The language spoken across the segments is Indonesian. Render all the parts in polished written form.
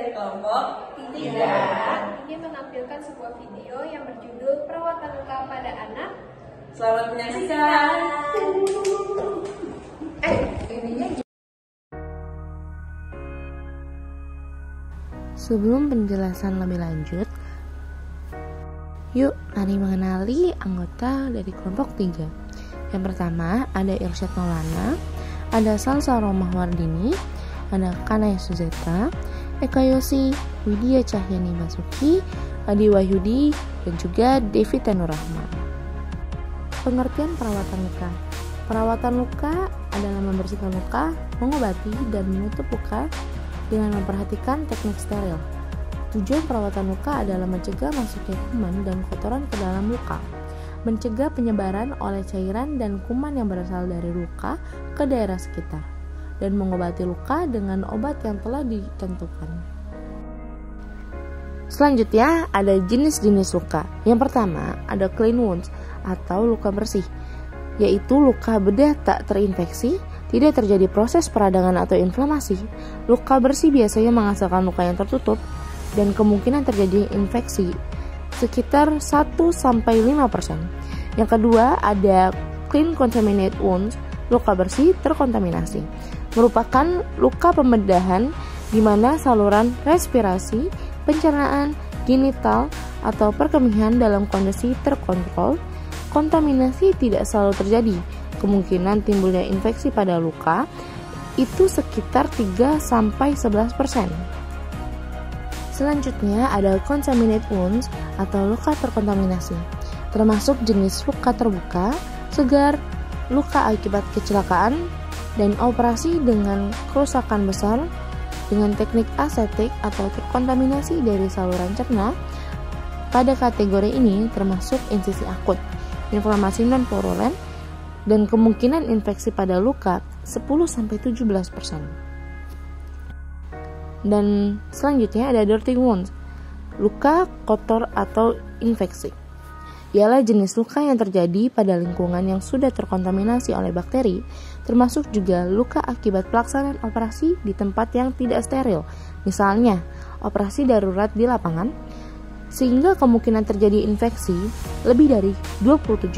dari kelompok 3 ini menampilkan sebuah video yang berjudul Perawatan Luka pada Anak. Selamat menyaksikan. Sebelum penjelasan lebih lanjut, yuk mari mengenali anggota dari kelompok 3. Yang pertama ada Irsyad Maulana, ada Salsa Romah Wardini, ada Kanaya Suzeta, Eka Yosi, Widya Cahyani Basuki, Adi Wahyudi, dan juga Devi Tanurrahman. Pengertian perawatan luka. Perawatan luka adalah membersihkan luka, mengobati, dan menutup luka dengan memperhatikan teknik steril. Tujuan perawatan luka adalah mencegah masuknya kuman dan kotoran ke dalam luka, mencegah penyebaran oleh cairan dan kuman yang berasal dari luka ke daerah sekitar, dan mengobati luka dengan obat yang telah ditentukan. Selanjutnya ada jenis-jenis luka. Yang pertama ada clean wounds atau luka bersih, yaitu luka bedah tak terinfeksi, tidak terjadi proses peradangan atau inflamasi. Luka bersih biasanya menghasilkan luka yang tertutup dan kemungkinan terjadi infeksi sekitar 1-5%. Yang kedua ada clean contaminated wounds, luka bersih terkontaminasi. Merupakan luka pembedahan di mana saluran respirasi, pencernaan, genital, atau perkemihan dalam kondisi terkontrol. Kontaminasi tidak selalu terjadi. Kemungkinan timbulnya infeksi pada luka itu sekitar 3-11%. Selanjutnya ada contaminated wounds atau luka terkontaminasi, termasuk jenis luka terbuka, segar, luka akibat kecelakaan, dan operasi dengan kerusakan besar dengan teknik aseptik atau terkontaminasi dari saluran cerna. Pada kategori ini termasuk insisi akut, inflamasi non-purulen, dan kemungkinan infeksi pada luka 10-17%. Dan selanjutnya ada dirty wounds, luka kotor atau infeksi. Ialah jenis luka yang terjadi pada lingkungan yang sudah terkontaminasi oleh bakteri, termasuk juga luka akibat pelaksanaan operasi di tempat yang tidak steril, misalnya operasi darurat di lapangan, sehingga kemungkinan terjadi infeksi lebih dari 27%.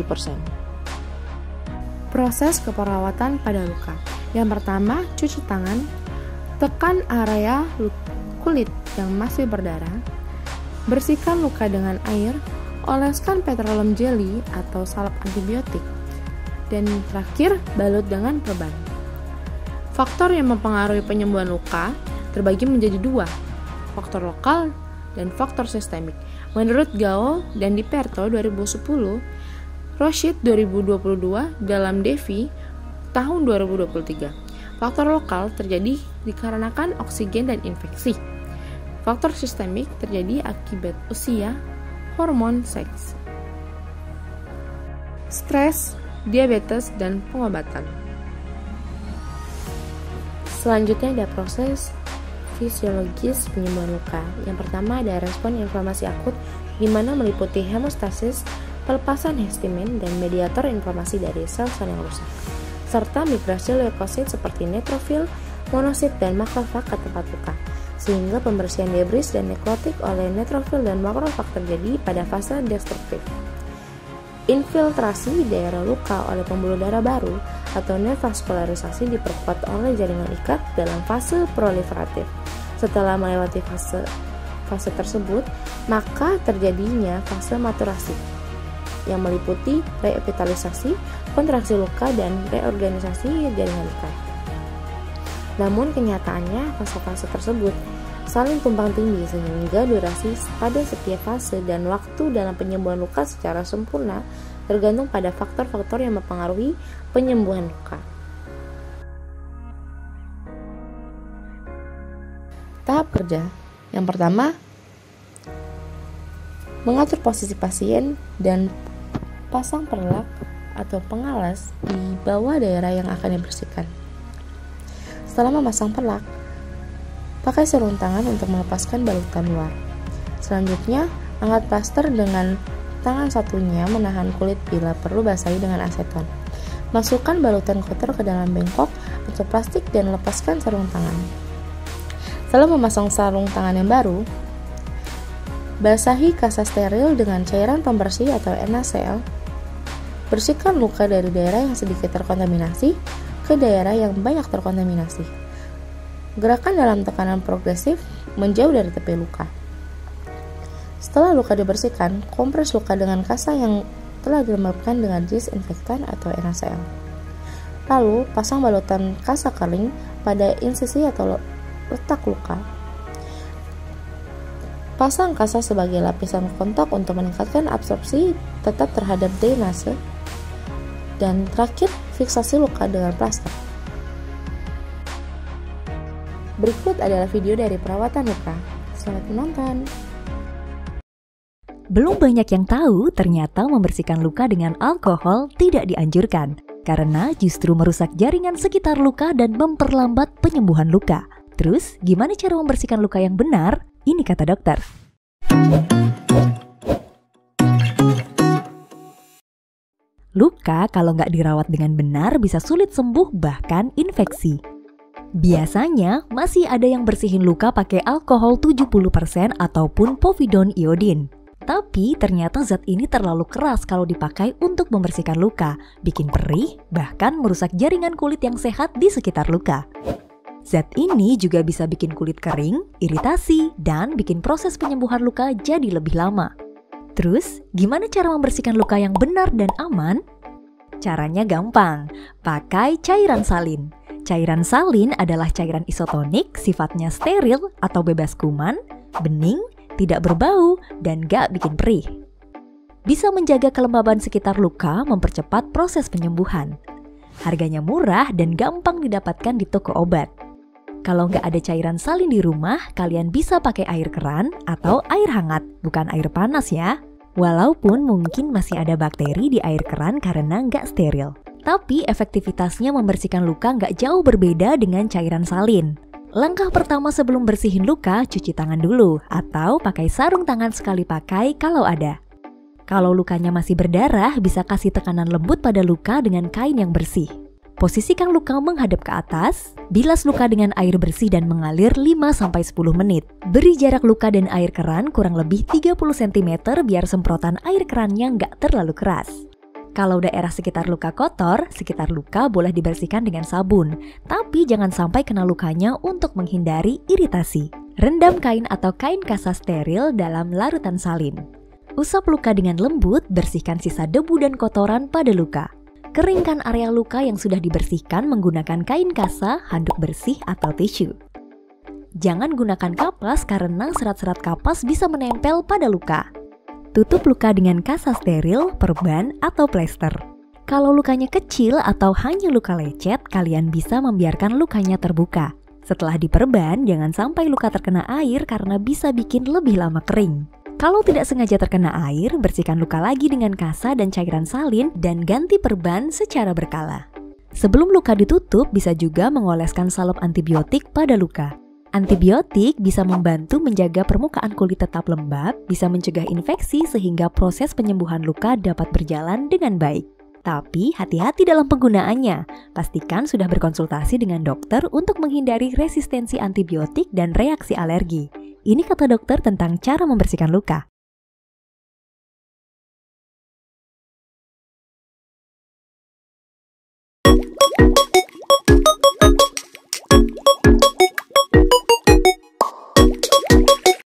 Proses keperawatan pada luka. Yang pertama, cuci tangan, tekan area kulit yang masih berdarah, bersihkan luka dengan air, oleskan petroleum jelly atau salep antibiotik, dan terakhir balut dengan perban. Faktor yang mempengaruhi penyembuhan luka terbagi menjadi 2, faktor lokal dan faktor sistemik. Menurut Gao dan Diperto 2010, Roshid 2022 dalam Devi tahun 2023. Faktor lokal terjadi dikarenakan oksigen dan infeksi. Faktor sistemik terjadi akibat usia, hormon, seks, stres, diabetes, dan pengobatan. Selanjutnya ada proses fisiologis penyembuhan luka. Yang pertama ada respon inflamasi akut, di mana meliputi hemostasis, pelepasan histamin dan mediator inflamasi dari sel-sel yang rusak, serta migrasi leukosit seperti neutrofil, monosit, dan makrofag ke tempat luka, sehingga pembersihan debris dan nekrotik oleh neutrofil dan makrofag terjadi pada fase destruktif. Infiltrasi daerah luka oleh pembuluh darah baru atau neovaskularisasi diperkuat oleh jaringan ikat dalam fase proliferatif. Setelah melewati fase tersebut, maka terjadinya fase maturasi yang meliputi reepitalisasi, kontraksi luka, dan reorganisasi jaringan ikat. Namun kenyataannya fase-fase tersebut saling tumpang tindih sehingga durasi pada setiap fase dan waktu dalam penyembuhan luka secara sempurna tergantung pada faktor-faktor yang mempengaruhi penyembuhan luka. Tahap kerja. Yang pertama, mengatur posisi pasien dan pasang perlak atau pengalas di bawah daerah yang akan dibersihkan. Setelah memasang perlak, pakai sarung tangan untuk melepaskan balutan luar. Selanjutnya, angkat plaster dengan tangan satunya menahan kulit bila perlu basahi dengan aseton. Masukkan balutan kotor ke dalam bengkok atau plastik dan lepaskan sarung tangan. Setelah memasang sarung tangan yang baru, basahi kasa steril dengan cairan pembersih atau NaCl. Bersihkan luka dari daerah yang sedikit terkontaminasi ke daerah yang banyak terkontaminasi. Gerakan dalam tekanan progresif menjauh dari tepi luka. Setelah luka dibersihkan, kompres luka dengan kasa yang telah dilembabkan dengan disinfektan atau NaCl. Lalu, pasang balutan kasa kering pada insisi atau letak luka. Pasang kasa sebagai lapisan kontak untuk meningkatkan absorpsi tetap terhadap drainase. Dan terakhir, fiksasi luka dengan plaster. Berikut adalah video dari perawatan luka. Selamat menonton. Belum banyak yang tahu ternyata membersihkan luka dengan alkohol tidak dianjurkan karena justru merusak jaringan sekitar luka dan memperlambat penyembuhan luka. Terus, gimana cara membersihkan luka yang benar? Ini kata dokter. Luka kalau nggak dirawat dengan benar bisa sulit sembuh bahkan infeksi. Biasanya masih ada yang bersihin luka pakai alkohol 70% ataupun povidone iodine. Tapi ternyata zat ini terlalu keras kalau dipakai untuk membersihkan luka, bikin perih, bahkan merusak jaringan kulit yang sehat di sekitar luka. Zat ini juga bisa bikin kulit kering, iritasi, dan bikin proses penyembuhan luka jadi lebih lama. Terus, gimana cara membersihkan luka yang benar dan aman? Caranya gampang, pakai cairan salin. Cairan salin adalah cairan isotonik, sifatnya steril atau bebas kuman, bening, tidak berbau, dan gak bikin perih. Bisa menjaga kelembaban sekitar luka, mempercepat proses penyembuhan. Harganya murah dan gampang didapatkan di toko obat. Kalau nggak ada cairan salin di rumah, kalian bisa pakai air keran atau air hangat, bukan air panas ya. Walaupun mungkin masih ada bakteri di air keran karena nggak steril. Tapi efektivitasnya membersihkan luka nggak jauh berbeda dengan cairan salin. Langkah pertama sebelum bersihin luka, cuci tangan dulu atau pakai sarung tangan sekali pakai kalau ada. Kalau lukanya masih berdarah, bisa kasih tekanan lembut pada luka dengan kain yang bersih. Posisikan luka menghadap ke atas, bilas luka dengan air bersih dan mengalir 5-10 menit. Beri jarak luka dan air keran kurang lebih 30 cm biar semprotan air kerannya nggak terlalu keras. Kalau daerah sekitar luka kotor, sekitar luka boleh dibersihkan dengan sabun, tapi jangan sampai kena lukanya untuk menghindari iritasi. Rendam kain atau kain kasa steril dalam larutan salin. Usap luka dengan lembut, bersihkan sisa debu dan kotoran pada luka. Keringkan area luka yang sudah dibersihkan menggunakan kain kasa, handuk bersih, atau tisu. Jangan gunakan kapas karena serat-serat kapas bisa menempel pada luka. Tutup luka dengan kasa steril, perban, atau plester. Kalau lukanya kecil atau hanya luka lecet, kalian bisa membiarkan lukanya terbuka. Setelah diperban, jangan sampai luka terkena air karena bisa bikin lebih lama kering. Kalau tidak sengaja terkena air, bersihkan luka lagi dengan kasa dan cairan salin dan ganti perban secara berkala. Sebelum luka ditutup, bisa juga mengoleskan salep antibiotik pada luka. Antibiotik bisa membantu menjaga permukaan kulit tetap lembab, bisa mencegah infeksi sehingga proses penyembuhan luka dapat berjalan dengan baik. Tapi hati-hati dalam penggunaannya. Pastikan sudah berkonsultasi dengan dokter untuk menghindari resistensi antibiotik dan reaksi alergi. Ini kata dokter tentang cara membersihkan luka.